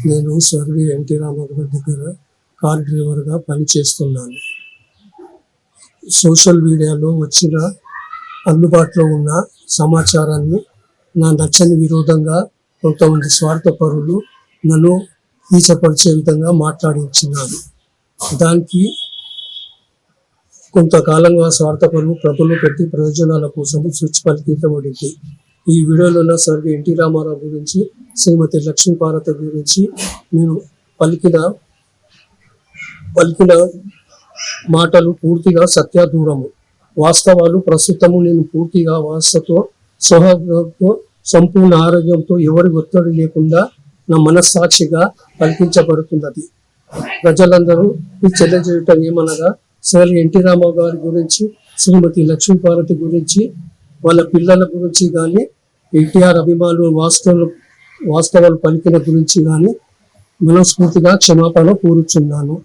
నేను స్వర్గీయ ఎన్టీ రామారావు దగ్గర కార్ డ్రైవర్గా పనిచేస్తున్నాను. సోషల్ మీడియాలో వచ్చిన అందుబాటులో ఉన్న సమాచారాన్ని నా నచ్చని విరోధంగా కొంతమంది స్వార్థపరులు నన్ను ఈచపరిచే విధంగా మాట్లాడించినారు. దానికి కొంతకాలంగా స్వార్థపరులు ప్రభుత్వం పెట్టి ప్రయోజనాల కోసం స్విచ్ పలికించబడింది. ఈ వీడియోలో స్వర్గీయ ఎన్టీ రామారావు గురించి, శ్రీమతి లక్ష్మీపార్వతి గురించి నేను పలికిన మాటలు పూర్తిగా సత్యాదూరము. వాస్తవాలు ప్రస్తుతము నేను పూర్తిగా వాస్తతో సౌహార్దంతో సంపూర్ణ ఆరోగ్యంతో ఎవరి ఒత్తిడి లేకుండా నా మనస్సాక్షిగా పలికించబడుతున్నది. ప్రజలందరూ ఈ తెలియజేయటం ఏమనగా, స్వర్గీయ ఎన్టీ రామారావు గారి గురించి, శ్రీమతి లక్ష్మీపార్వతి గురించి, వాళ్ళ పిల్లల గురించి కానీ, ఎన్టీఆర్ అభిమానులు వాస్తవాలు పలికిన గురించి కానీ మనస్ఫూర్తిగా క్షమాపణ కోరుచున్నాను.